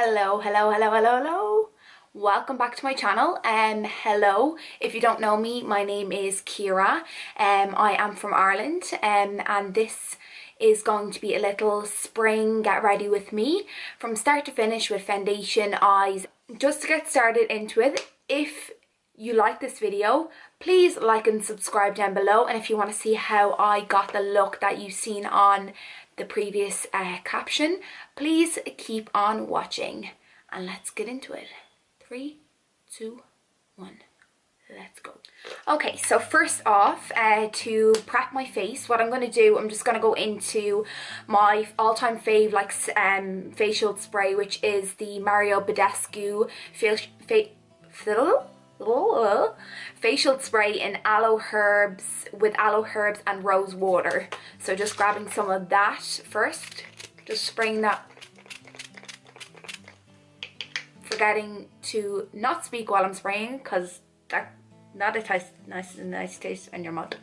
Hello. Welcome back to my channel. Hello, if you don't know me, my name is Ciara. I am from Ireland, and this is going to be a little spring get ready with me from start to finish with foundation, eyes. Just to get started into it, if you like this video, please like and subscribe down below, and if you want to see how I got the look that you've seen on the previous caption, please keep on watching and let's get into it. 3, 2, 1, let's go. Okay, so first off, to prep my face, what I'm going to do, I'm just going to go into my all-time fave facial spray, which is the Mario Badescu facial spray in aloe herbs, with aloe herbs and rose water. So just grabbing some of that first, just spraying that, forgetting to not speak while I'm spraying because that not a nice taste in your mouth.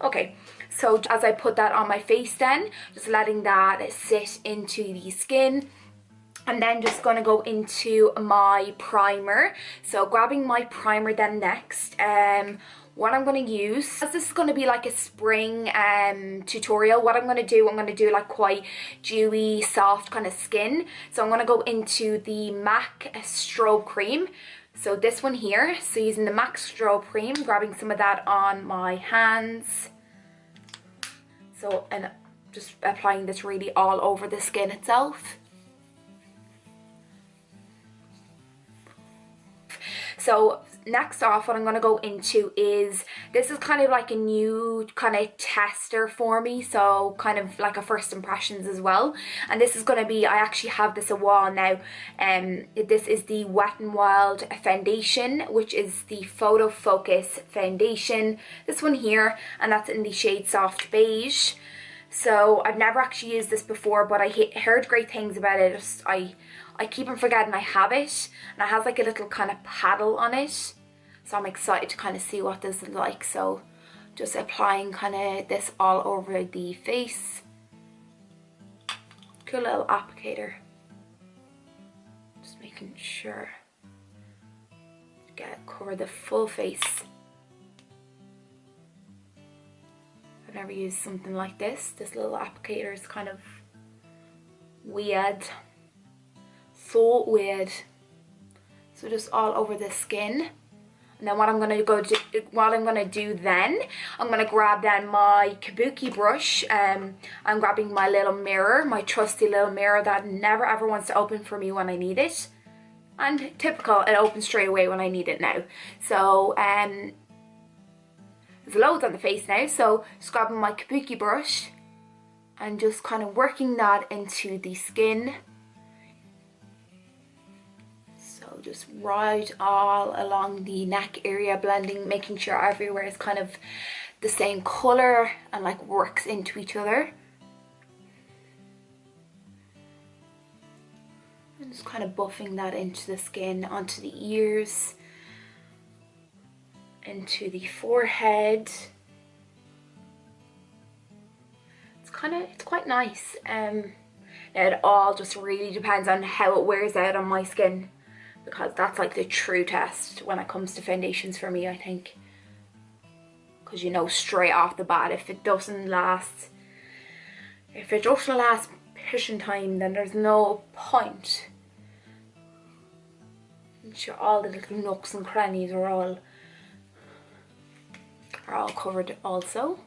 Okay, so as I put that on my face, then just letting that sit into the skin. And then just going to go into my primer. So grabbing my primer then next. What I'm going to use, as this is going to be like a spring tutorial, what I'm going to do like quite dewy, soft kind of skin. So I'm going to go into the MAC Strobe Cream. So this one here. So using the MAC Strobe Cream, grabbing some of that on my hands. So, and just applying this really all over the skin itself. So next off, what I'm going to go into is, this is kind of like a new kind of tester for me, so kind of like a first impressions as well. And this is going to be, I actually have this a while now, this is the Wet n Wild foundation, which is the Photo Focus foundation, this one here, and that's in the shade Soft Beige. So I've never actually used this before, but I heard great things about it. I keep on forgetting I have it, and it has like a little kind of paddle on it, so I'm excited to kind of see what this is like. So just applying kind of this all over the face. Cool little applicator, just making sure cover the full face. I've never used something like this. This little applicator is kind of weird. So weird. So just all over the skin. And then what I'm gonna do then, I'm gonna grab then my kabuki brush. I'm grabbing my little mirror, my trusty little mirror that never ever wants to open for me when I need it. And typical, it opens straight away when I need it now. So there's loads on the face now, so just grabbing my kabuki brush and just kind of working that into the skin. Just right all along the neck area, blending, making sure everywhere is kind of the same color and like works into each other. And just kind of buffing that into the skin, onto the ears, into the forehead. It's quite nice. Now it all just really depends on how it wears out on my skin, because that's like the true test when it comes to foundations for me, I think. Because you know straight off the bat, if it doesn't last pishing time, then there's no point. I'm sure all the little nooks and crannies are all covered also.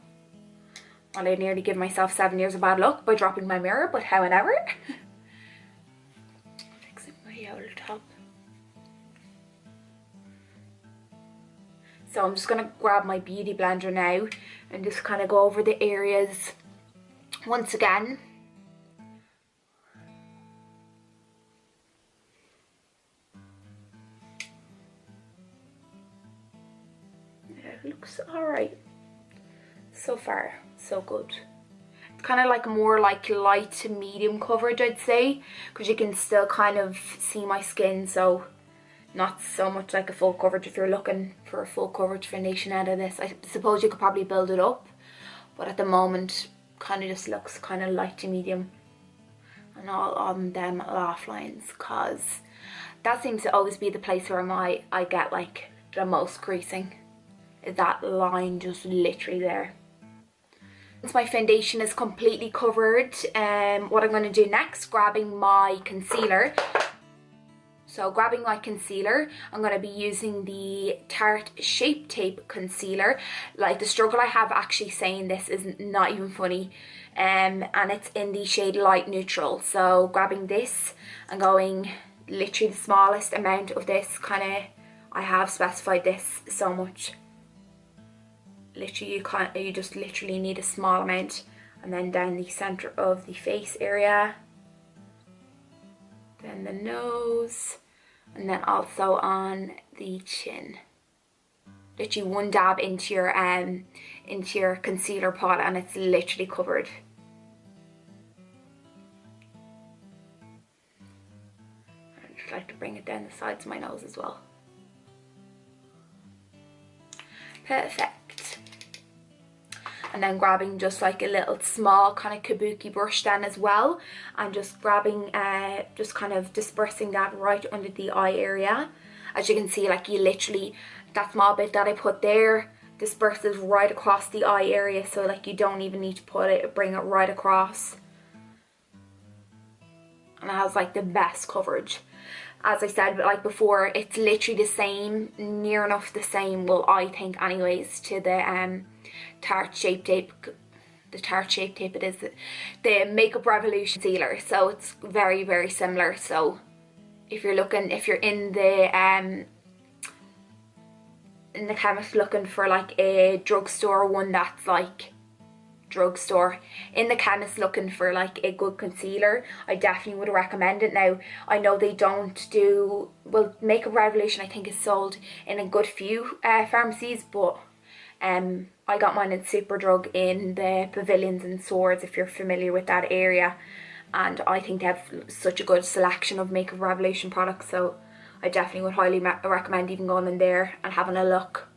Well, I nearly give myself 7 years of bad luck by dropping my mirror, but however. Fixing my old top. So I'm just going to grab my beauty blender now and just kind of go over the areas once again. Yeah, it looks alright. So far, so good. It's kind of like more like light to medium coverage, I'd say, because you can still kind of see my skin, so not so much like a full coverage. If you're looking for a full coverage foundation out of this, I suppose you could probably build it up, but at the moment kind of just looks kind of light to medium. and all on them laugh lines, because that seems to always be the place where I get like the most creasing, is that line just literally there. Once my foundation is completely covered, what I'm going to do next, grabbing my concealer. So grabbing my concealer, I'm going to be using the Tarte Shape Tape Concealer. Like, the struggle I have actually saying this is not even funny. And it's in the shade Light-Neautral. So grabbing this and going literally the smallest amount of this, kind of, I have specified this so much. Literally, you just literally need a small amount. And then down the center of the face area. Then the nose, and then also on the chin. Literally one dab into your concealer pot and it's literally covered. I just like to bring it down the sides of my nose as well. Perfect. And then grabbing just like a little small kind of kabuki brush then as well, and just grabbing, just kind of dispersing that right under the eye area. As you can see, like, you literally, that small bit that I put there disperses right across the eye area, so like you don't even need to bring it right across. And it has like the best coverage. As I said, like before, it's literally the same, near enough the same, well, I think anyways, to the Tarte Shape Tape. The Tarte Shape Tape, it is the Makeup Revolution concealer, so it's very, very similar. So if you're in the chemist looking for like a drugstore one that's like in the chemist looking for like a good concealer, I definitely would recommend it. Now, I know they don't do, well, Makeup Revolution I think is sold in a good few pharmacies, but I got mine in Superdrug in the Pavilions and Swords, if you're familiar with that area, and I think they have such a good selection of Makeup Revolution products, so I definitely would highly recommend even going in there and having a look.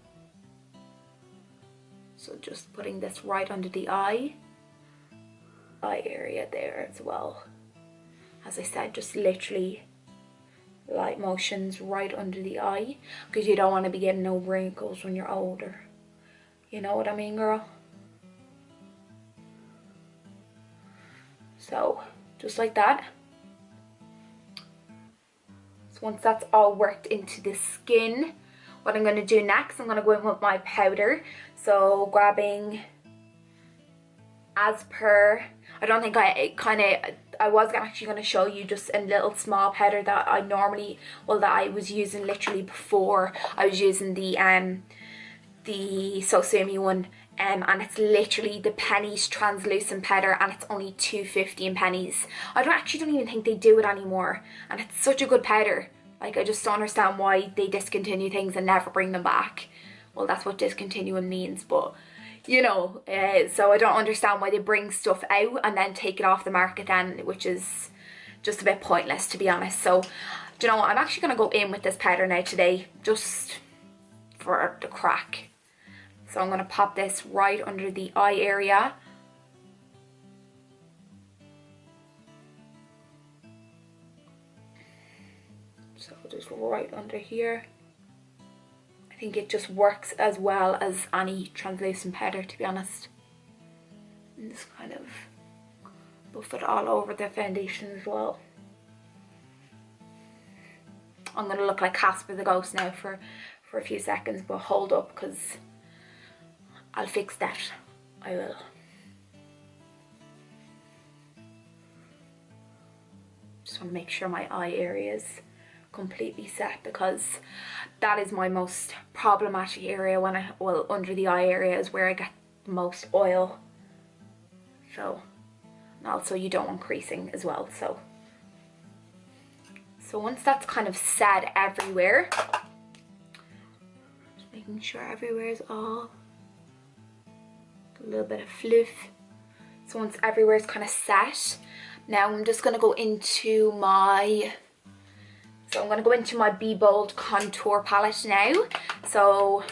So just putting this right under the eye area there as well. As I said, just literally light motions right under the eye, because you don't want to be getting no wrinkles when you're older. You know what I mean, girl? So just like that. So once that's all worked into the skin, what I'm going to do next, I'm going to go in with my powder. So grabbing, as per, I don't think I was actually going to show you just a little small powder that I normally, well, that I was using literally before I was using the Sosumi one, and it's literally the Penneys translucent powder, and it's only $2.50 in Penneys. I don't even think they do it anymore, and it's such a good powder. Like, I just don't understand why they discontinue things and never bring them back. Well, that's what discontinuing means, but you know, so I don't understand why they bring stuff out and then take it off the market then, which is just a bit pointless, to be honest. So, do you know what, I'm actually going to go in with this powder now today, just for the crack. So I'm going to pop this right under the eye area. So just right under here. I think it just works as well as any translucent powder, to be honest. And just kind of buff it all over the foundation as well. I'm going to look like Casper the Ghost now for a few seconds, but hold up, because I'll fix that. I will. Just want to make sure my eye area is completely set, because that is my most problematic area when well, under the eye area is where I get the most oil. So, and also you don't want creasing as well. So once that's kind of set everywhere, just making sure everywhere is all a little bit of fluff. So once everywhere is kind of set, now I'm just going to go into my Bbold contour palette now. So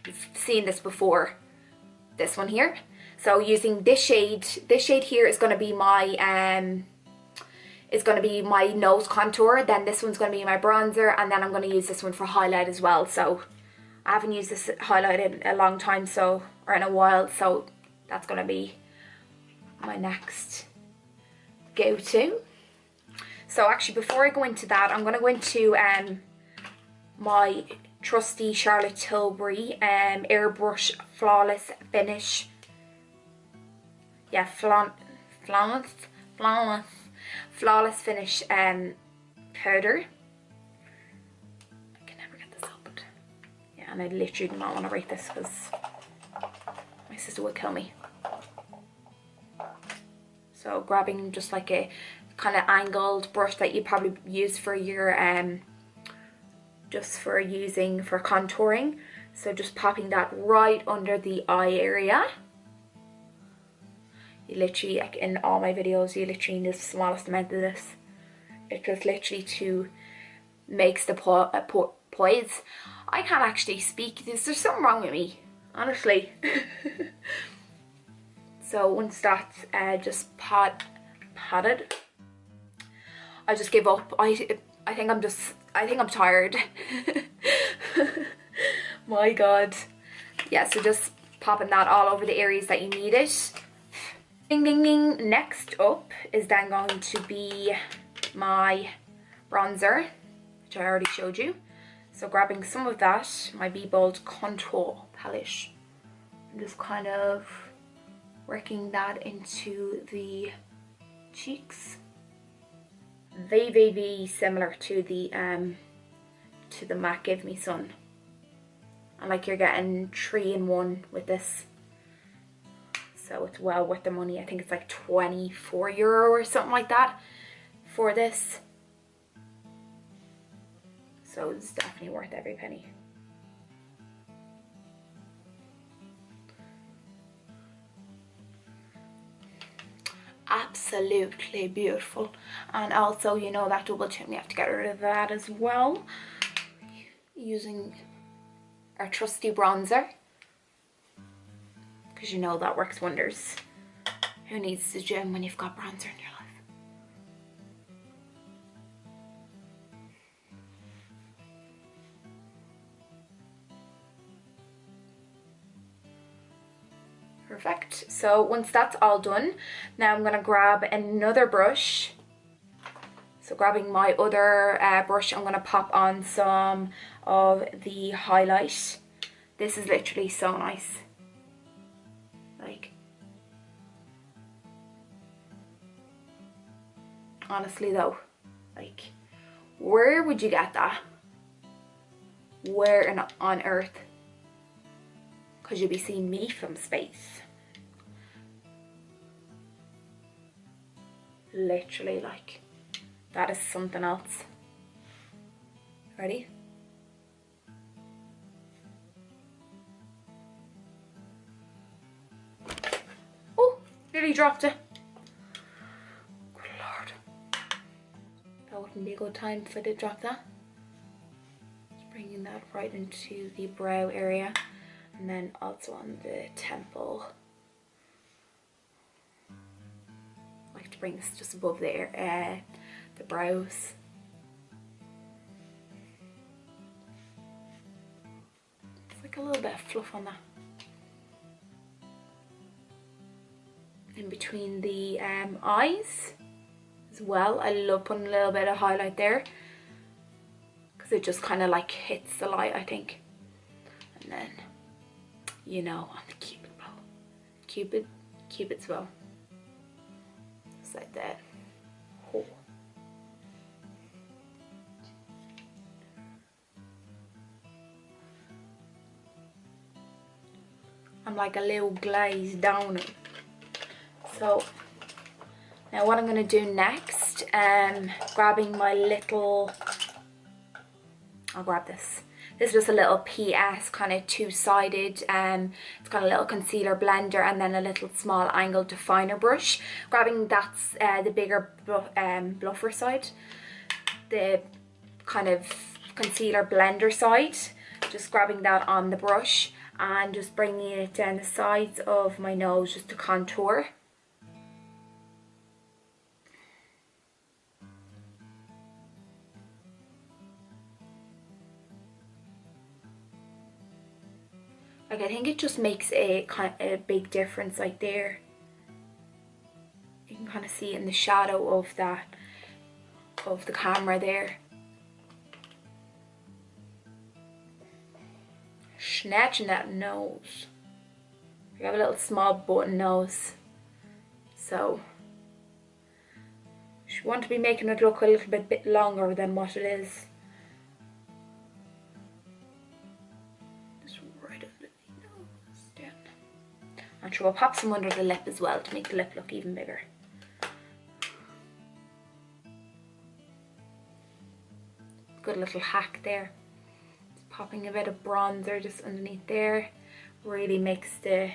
you've seen this before, this one here. So using this shade here is going to be my is going to be my nose contour, then this one's going to be my bronzer, and then I'm going to use this one for highlight as well. So I haven't used this highlight in a long time, so, or in a while, so that's going to be my next go-to. So actually, before I go into that, I'm going to go into my trusty Charlotte Tilbury Airbrush Flawless Finish. Yeah, Flawless Finish powder. I can never get this opened. Yeah, and I literally do not want to rate this because my sister would kill me. So grabbing just like a kind of angled brush that you probably use for your just for using for contouring. So just popping that right under the eye area. You literally, like in all my videos, you literally need the smallest amount of this. It just literally makes the poise. I can't actually speak. There's something wrong with me, honestly. So once that's just patted, I just give up. I think I'm tired. My God. Yeah, so just popping that all over the areas that you need it. Ding ding ding. Next up is then going to be my bronzer, which I already showed you. So grabbing some of that, my Bbold contour palette, and just kind of working that into the cheeks. Very similar to the MAC Give Me Sun. And like you're getting 3-in-1 with this. So it's well worth the money. I think it's like €24 or something like that for this. So it's definitely worth every penny. Absolutely beautiful. And also, you know, that double chin, we have to get rid of that as well. Using our trusty bronzer, because you know that works wonders. Who needs the gym when you've got bronzer in your life? Perfect. So once that's all done, now I'm going to grab another brush. So grabbing my other brush, I'm going to pop on some of the highlight. This is literally so nice. Like, honestly though, like, where would you get that? Where on earth? Because you'll be seeing me from space. Literally, like, that is something else. Ready? Oh, nearly dropped it. Good Lord. That wouldn't be a good time if I did drop that. Just bringing that right into the brow area. And then also on the temple. I like to bring this just above the brows. It's like a little bit of fluff on that. In between the eyes as well. I love putting a little bit of highlight there, because it just kind of like hits the light, I think. And then, you know, on the cupid bow. Cupid's bow. Just like that. Oh. I'm like a little glazed downy. So now what I'm going to do next, grabbing my little, I'll grab this. This is just a little PS kind of two-sided, it's got a little concealer blender and then a little small angled definer brush. Grabbing that's the bigger bluffer side, the kind of concealer blender side. Just grabbing that on the brush and just bringing it down the sides of my nose just to contour. Like I think it just makes a kind of a big difference like there. You can kind of see in the shadow of that, of the camera there. Snatching that nose. I have a little small button nose, so you want to be making it look a little bit longer than what it is. Just right under the nose, down. And sure, we'll pop some under the lip as well to make the lip look even bigger. Good little hack there. Just popping a bit of bronzer just underneath there. Really makes the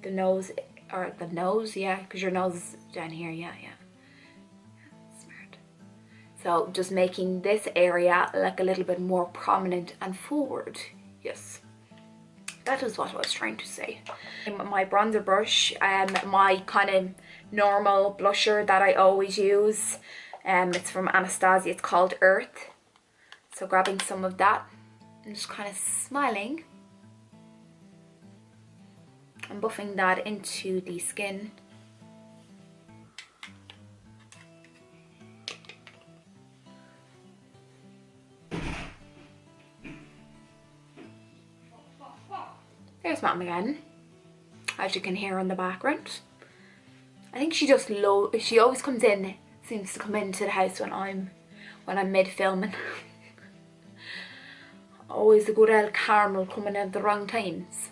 nose, or the nose, yeah, because your nose is down here, yeah. Smart. So just making this area look a little bit more prominent and forward. Yes, that is what I was trying to say. My bronzer brush, my kind of normal blusher that I always use, it's from Anastasia, it's called Earth. So grabbing some of that and just kind of smiling and buffing that into the skin. There's Mom again, as you can hear in the background. I think she just she always comes in, seems to come into the house when I'm mid filming. Always a good old caramel coming at the wrong times.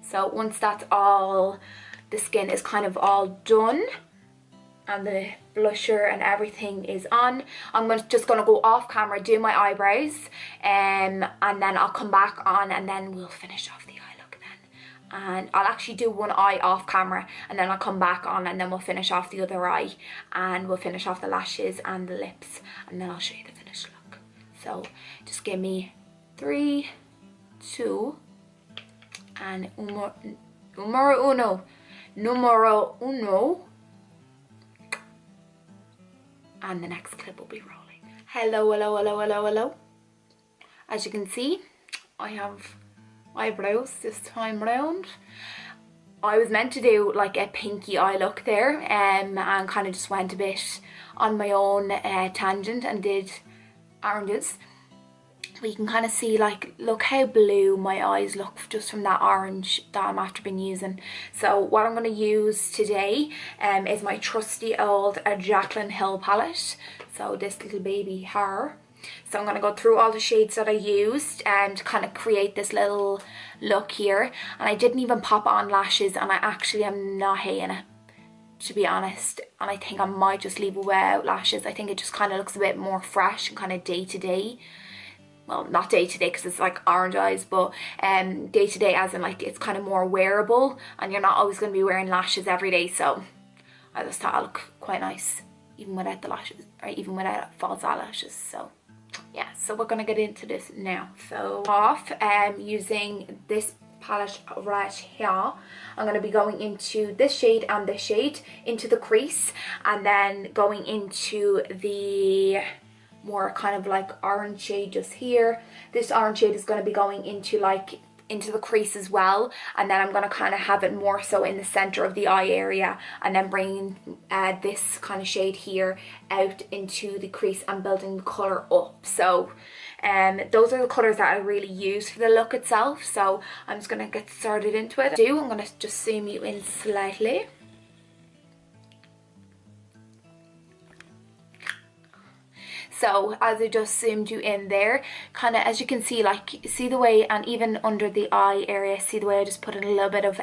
So once that's all, the skin is kind of all done and the blusher and everything is on, I'm just going to go off camera, do my eyebrows, and then I'll come back on and then we'll finish off the eye look then. And I'll actually do one eye off camera and then I'll come back on and then we'll finish off the other eye and we'll finish off the lashes and the lips and then I'll show you the finished look. So just give me 3, 2, and numero uno, and the next clip will be rolling. Hello. As you can see, I have eyebrows this time round. I was meant to do like a pinky eye look there, and kind of just went a bit on my own tangent and did oranges. But you can kind of see, like, look how blue my eyes look just from that orange that I'm after been using. So what I'm going to use today is my trusty old Jaclyn Hill palette. So this little baby her. So I'm going to go through all the shades that I used and kind of create this little look here. And I didn't even pop on lashes, and I actually am not hating it, to be honest. And I think I might just leave without lashes. I think it just kind of looks a bit more fresh and kind of day to day. Well, not day to day because it's like orange eyes, but day to day as in like it's kind of more wearable and you're not always going to be wearing lashes every day. So I just thought it looked quite nice even without the lashes, or even without false eyelashes. So yeah, so we're going to get into this now. So off using this palette right here, I'm going to be going into this shade and this shade into the crease, and then going into the more kind of like orange shade just here. This orange shade is going to be going into the crease as well, and then I'm going to kind of have it more so in the center of the eye area, and then bringing this kind of shade here out into the crease and building the color up. So those are the colors that I really use for the look itself. So I'm just going to get started into it. I'm going to just zoom you in slightly. So as I just zoomed you in there, kind of as you can see, like, see the way, and even under the eye area, see the way I just put in a little bit of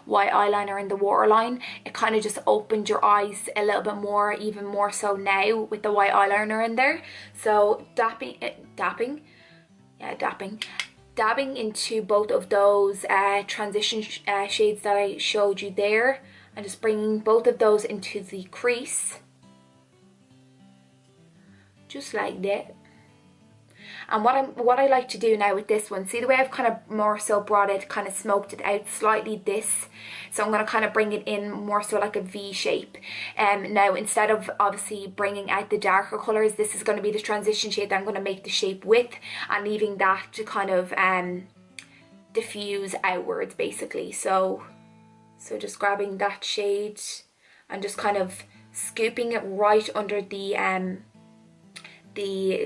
white eyeliner in the waterline. It kind of just opened your eyes a little bit more, even more so now with the white eyeliner in there. So dabbing into both of those transition shades that I showed you there, and just bringing both of those into the crease. Just like that. And what I like to do now with this one, see the way I've kind of more so brought it, kind of smoked it out slightly this. So I'm going to kind of bring it in more so like a V shape. Now instead of obviously bringing out the darker colours, this is going to be the transition shade that I'm going to make the shape with, and leaving that to kind of diffuse outwards basically. So just grabbing that shade and just kind of scooping it right under the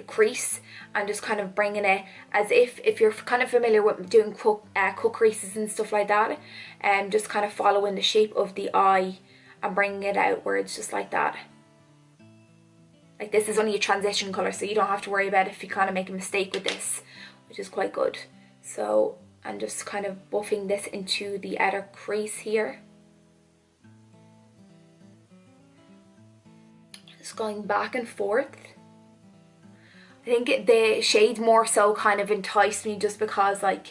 crease, and just kind of bringing it as if you're kind of familiar with doing cut creases and stuff like that, and just kind of following the shape of the eye and bringing it outwards just like that. Like, this is only a transition colour, so you don't have to worry about if you kind of make a mistake with this, which is quite good. So I'm just kind of buffing this into the outer crease here. Just going back and forth. I think the shade more so kind of enticed me just because, like,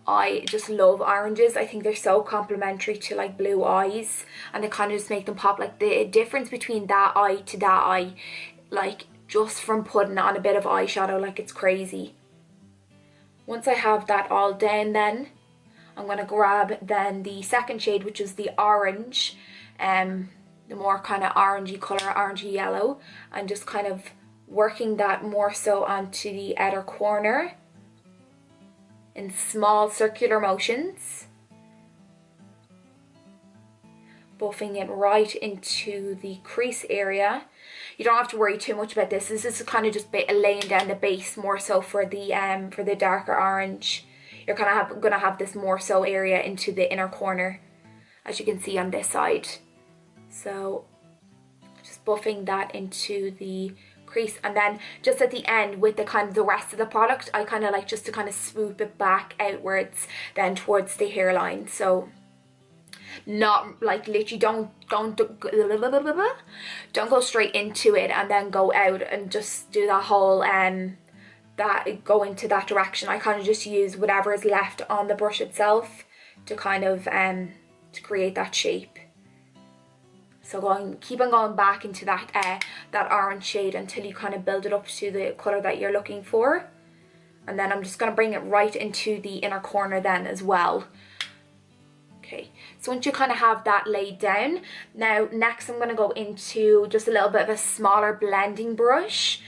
I just love oranges. I think they're so complementary to like blue eyes, and they kind of just make them pop. Like, the difference between that eye to that eye, like, just from putting on a bit of eyeshadow, like, it's crazy. Once I have that all down, then I'm going to grab then the second shade, which is the orange, the more kind of orangey colour, orangey yellow, and just kind of working that more so onto the outer corner in small circular motions, buffing it right into the crease area. You don't have to worry too much about this. This is kind of just laying down the base more so for the darker orange. You're kind of gonna have this more so area into the inner corner, as you can see on this side. So just buffing that into the crease, and then just at the end with the kind of the rest of the product, I kind of like just to kind of swoop it back outwards then towards the hairline. So not like literally don't go straight into it and then go out and just do that whole that go into that direction. I kind of just use whatever is left on the brush itself to kind of to create that shape. So keep on going back into that that orange shade until you kind of build it up to the colour that you're looking for. And then I'm just going to bring it right into the inner corner then as well. Okay, so once you kind of have that laid down, now next I'm going to go into just a little bit of a smaller blending brush.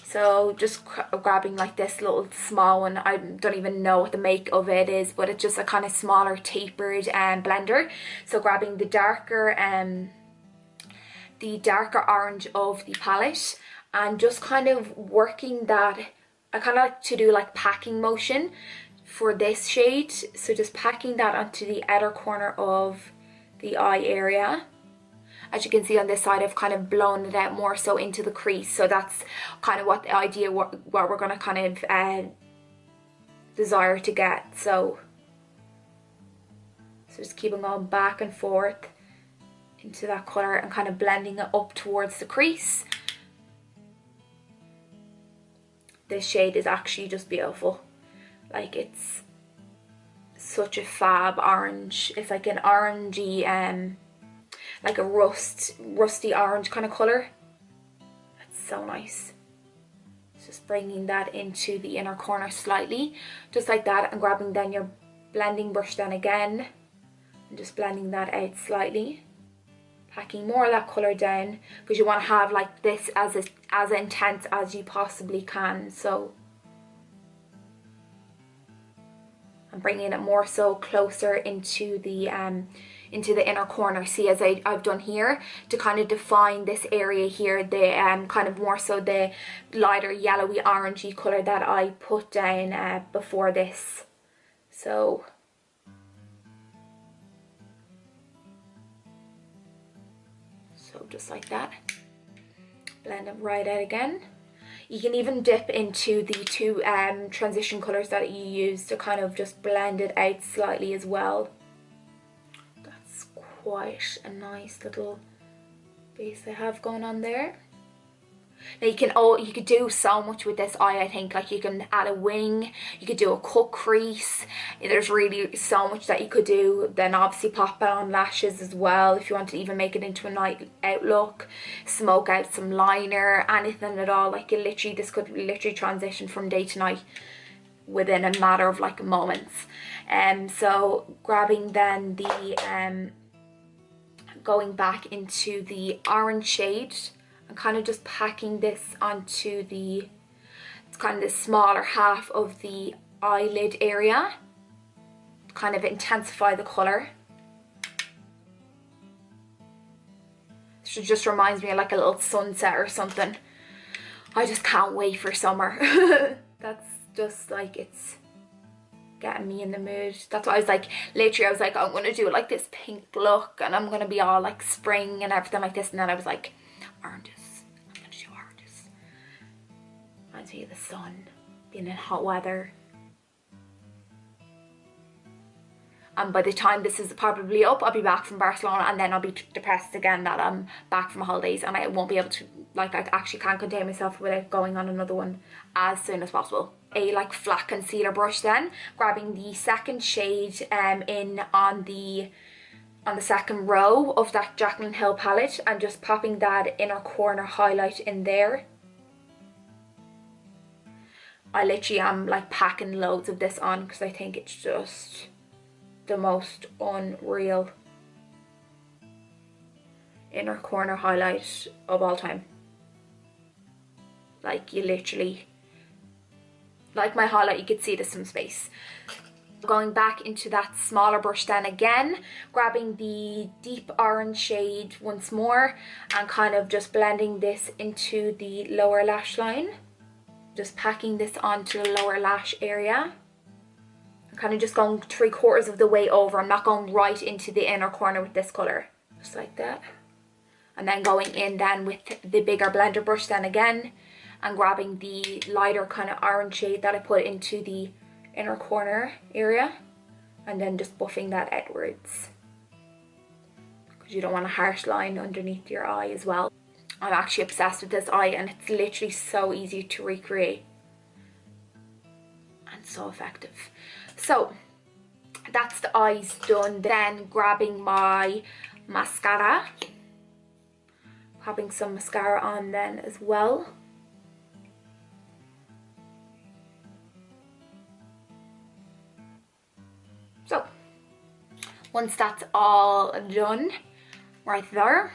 So just grabbing like this little small one. I don't even know what the make of it is, but it's just a kind of smaller tapered blender. So grabbing the darker orange of the palette and just kind of working that. I kind of like to do like packing motion for this shade, so just packing that onto the outer corner of the eye area. As you can see on this side, I've kind of blown it out more so into the crease, so that's kind of what the idea, what we're going to kind of desire to get. So just keep on going back and forth into that colour and kind of blending it up towards the crease. This shade is actually just beautiful. Like, it's such a fab orange. It's like an orangey, like a rusty orange kind of colour. It's so nice. Just bringing that into the inner corner slightly, just like that, and grabbing then your blending brush then again, and just blending that out slightly. Packing more of that colour down, because you want to have like this as intense as you possibly can. So I'm bringing it more so closer into the inner corner. See, as I've done here, to kind of define this area here, the kind of more so the lighter yellowy orangey colour that I put down before this. So just like that, blend it right out again. You can even dip into the two transition colours that you use to kind of just blend it out slightly as well. That's quite a nice little base I have going on there. Now you could do so much with this eye. I think, like, you can add a wing, you could do a cut crease. There's really so much that you could do. Then obviously pop on lashes as well if you want to even make it into a night out look, smoke out some liner, anything at all. Like, this could literally transition from day to night within a matter of like moments. So grabbing then the going back into the orange shade and kind of just packing this onto it's kind of the smaller half of the eyelid area. kind of intensify the colour. It just reminds me of like a little sunset or something. I just can't wait for summer. That's just like, it's getting me in the mood. That's why I was like, literally I was like, I'm gonna do like this pink look and I'm gonna be all like spring and everything like this, and then I was like, oranges, I'm gonna do oranges. Reminds me of the sun, being in hot weather. And by the time this is probably up, I'll be back from Barcelona, and then I'll be depressed again that I'm back from holidays and I won't be able to, like, I actually can't contain myself without going on another one as soon as possible. A like flat concealer brush, then grabbing the second shade in on the second row of that Jaclyn Hill palette, and just popping that inner corner highlight in there. I literally am like packing loads of this on because I think it's just the most unreal inner corner highlight of all time. Like, you literally, like my highlight, you could see there's some space. Going back into that smaller brush then again, grabbing the deep orange shade once more and kind of just blending this into the lower lash line. Just packing this onto the lower lash area. I'm kind of just going 3/4 of the way over. I'm not going right into the inner corner with this colour. Just like that. And then going in then with the bigger blender brush then again, and grabbing the lighter kind of orange shade that I put into the inner corner area, and then just buffing that outwards, because you don't want a harsh line underneath your eye as well. I'm actually obsessed with this eye, and it's literally so easy to recreate and so effective. So that's the eyes done. Then grabbing my mascara, popping some mascara on then as well. So once that's all done, right there,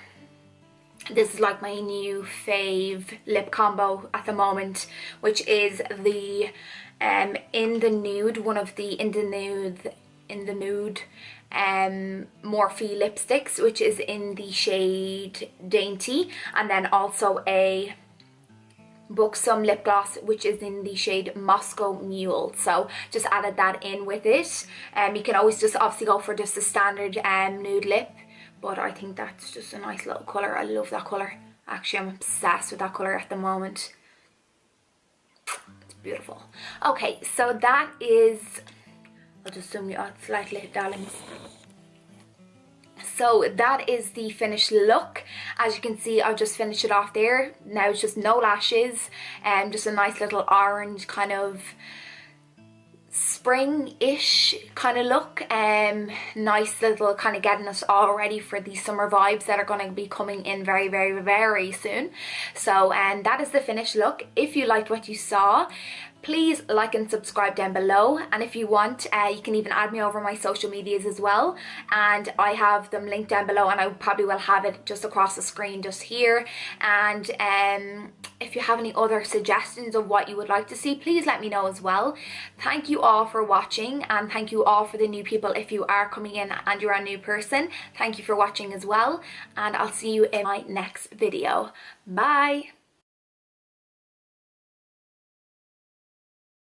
this is like my new fave lip combo at the moment, which is the in the nude, one of the in the nude Morphe lipsticks, which is in the shade Dainty, and then also a Buxom lip gloss, which is in the shade Moscow Mule. So just added that in with it. You can always just obviously go for just a standard nude lip, but I think that's just a nice little colour. I love that colour. Actually, I'm obsessed with that colour at the moment. It's beautiful. Okay, so that is, I'll just zoom you out slightly, darlings. So that is the finished look. As you can see, I've just finished it off there. Now it's just no lashes and just a nice little orange kind of spring-ish kind of look. Nice little kind of getting us all ready for the summer vibes that are going to be coming in very, very, very soon. So that is the finished look. If you liked what you saw, please like and subscribe down below, and if you want, you can even add me over my social medias as well, and I have them linked down below, and I probably will have it just across the screen just here. And if you have any other suggestions of what you would like to see, please let me know as well. Thank you all for watching, and thank you all for the new people. If you are coming in and you're a new person, thank you for watching as well, and I'll see you in my next video. Bye.